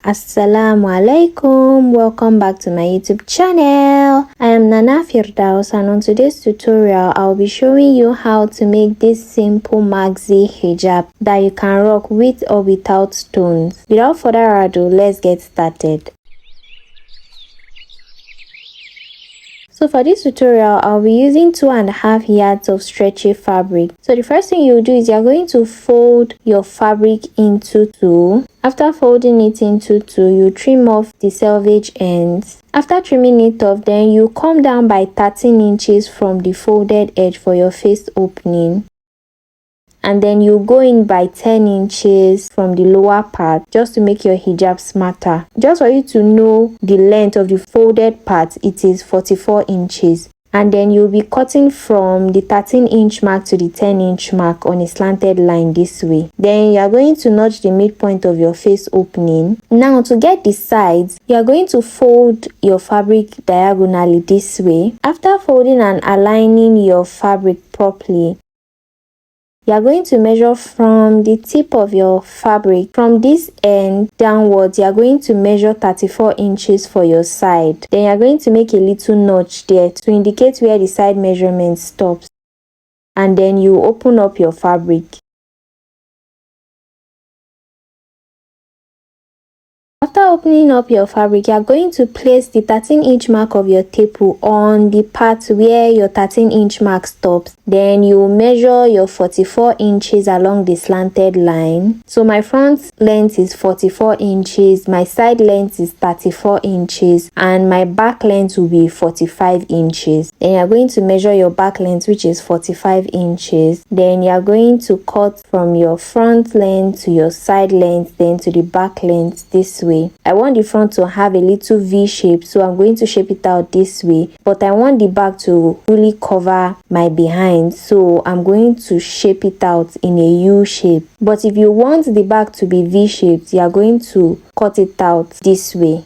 Assalamu alaikum, welcome back to my YouTube channel. I am Nana Firdaus, and on today's tutorial I'll be showing you how to make this simple maxi hijab that you can rock with or without stones. Without further ado, let's get started. So for this tutorial, I'll be using 2.5 yards of stretchy fabric. So the first thing you do is you're going to fold your fabric into two. After folding it into two, you trim off the selvage ends. After trimming it off, then you come down by 13 inches from the folded edge for your face opening. And then you go in by 10 inches from the lower part just to make your hijab smarter. Just for you to know the length of the folded part, it is 44 inches. And then you'll be cutting from the 13-inch mark to the 10-inch mark on a slanted line this way. Then you are going to notch the midpoint of your face opening. Now to get the sides, you are going to fold your fabric diagonally this way. After folding and aligning your fabric properly, you are going to measure from the tip of your fabric. From this end downwards, you are going to measure 34 inches for your side. Then you are going to make a little notch there to indicate where the side measurement stops. And then you open up your fabric. After opening up your fabric, you are going to place the 13-inch mark of your staple on the part where your 13-inch mark stops. Then you measure your 44 inches along the slanted line. So my front length is 44 inches, my side length is 34 inches, and my back length will be 45 inches. Then you are going to measure your back length, which is 45 inches. Then you are going to cut from your front length to your side length, then to the back length this way. I want the front to have a little V shape, so I'm going to shape it out this way, but I want the back to fully cover my behind, so I'm going to shape it out in a U shape. But if you want the back to be V shaped, you are going to cut it out this way.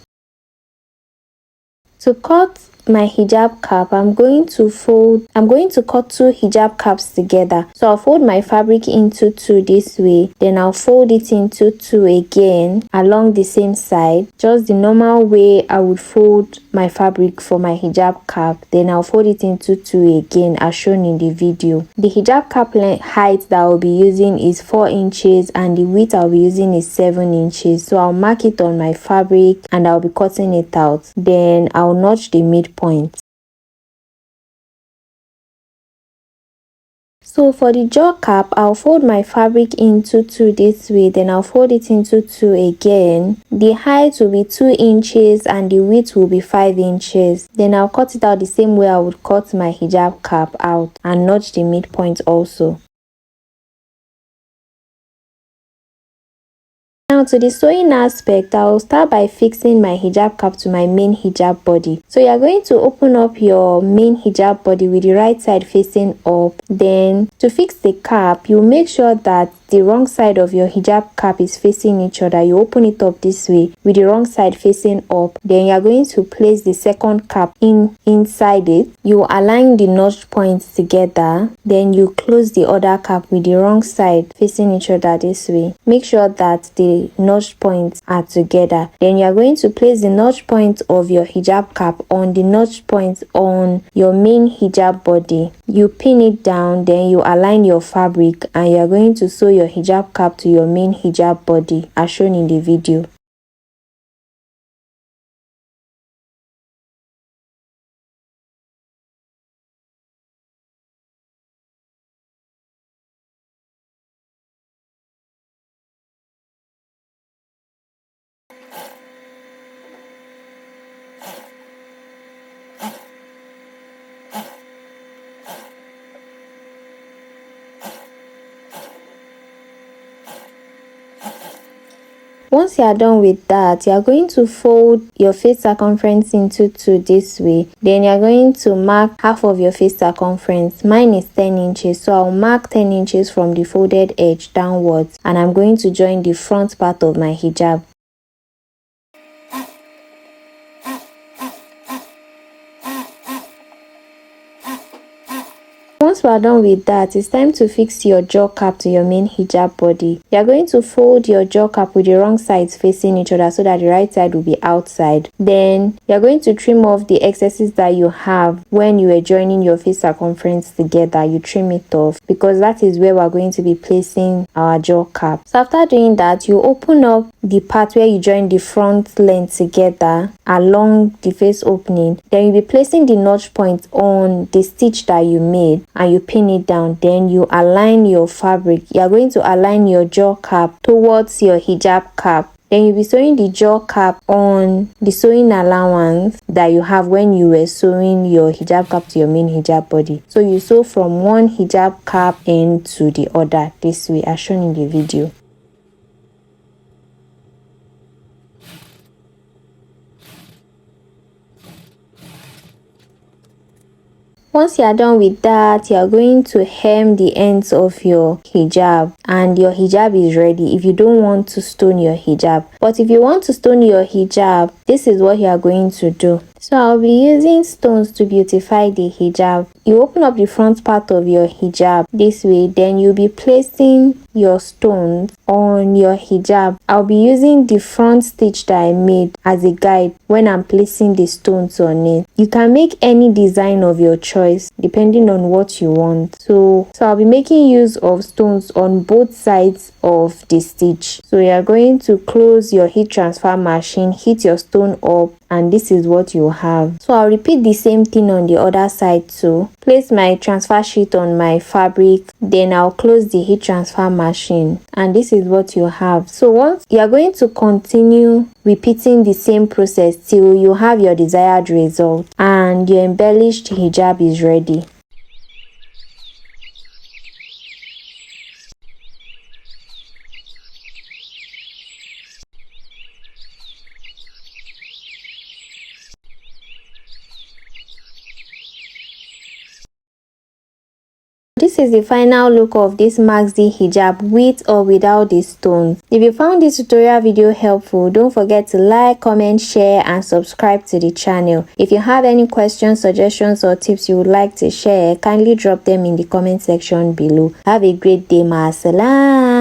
To cut my hijab cap, I'm going to cut two hijab caps together. So I'll fold my fabric into two this way, then I'll fold it into two again along the same side, just the normal way I would fold my fabric for my hijab cap. Then I'll fold it into two again as shown in the video. The hijab cap height that I'll be using is 4 inches and the width I'll be using is 7 inches. So I'll mark it on my fabric and I'll be cutting it out. Then I'll notch the midpoint. So for the jaw cap, I'll fold my fabric into two this way, then I'll fold it into two again. The height will be 2 inches and the width will be 5 inches. Then I'll cut it out the same way I would cut my hijab cap out and notch the midpoint also. Now to the sewing aspect, I will start by fixing my hijab cap to my main hijab body. So you are going to open up your main hijab body with the right side facing up. Then to fix the cap, you make sure that the wrong side of your hijab cap is facing each other. You open it up this way with the wrong side facing up. Then you are going to place the second cap inside it. You align the notch points together. Then you close the other cap with the wrong side facing each other this way. Make sure that the notch points are together. Then you are going to place the notch point of your hijab cap on the notch point on your main hijab body. You pin it down, then you align your fabric and you are going to sew your hijab cap to your main hijab body as shown in the video. Once you are done with that, you are going to fold your face circumference into two this way. Then you are going to mark half of your face circumference. Mine is 10 inches, so I'll mark 10 inches from the folded edge downwards, and I'm going to join the front part of my hijab. once we are done with that, it's time to fix your jaw cap to your main hijab body. You are going to fold your jaw cap with the wrong sides facing each other so that the right side will be outside. Then you are going to trim off the excesses that you have when you are joining your face circumference together. You trim it off because that is where we are going to be placing our jaw cap. So after doing that, you open up the part where you join the front length together along the face opening. Then you'll be placing the notch point on the stitch that you made and you pin it down. Then you align your fabric. You are going to align your jaw cap towards your hijab cap. Then you'll be sewing the jaw cap on the sewing allowance that you have when you were sewing your hijab cap to your main hijab body. So you sew from one hijab cap end to the other this way as shown in the video. Once you are done with that, you are going to hem the ends of your hijab and your hijab is ready if you don't want to stone your hijab. But if you want to stone your hijab, this is what you are going to do. So I'll be using stones to beautify the hijab. You open up the front part of your hijab this way, then you'll be placing your stones on your hijab. I'll be using the front stitch that I made as a guide when I'm placing the stones on it. You can make any design of your choice depending on what you want. So I'll be making use of stones on both sides of the stitch. So you are going to close your heat transfer machine, heat your stone up, and this is what you have. So I'll repeat the same thing on the other side too. Place my transfer sheet on my fabric, then I'll close the heat transfer machine, and this is what you have. So once you are going to continue repeating the same process till you have your desired result and your embellished hijab is ready. This is the final look of this maxi hijab with or without the stones. If you found this tutorial video helpful, don't forget to like, comment, share and subscribe to the channel. If you have any questions, suggestions or tips you would like to share, kindly drop them in the comment section below. Have a great day, ma. Salam.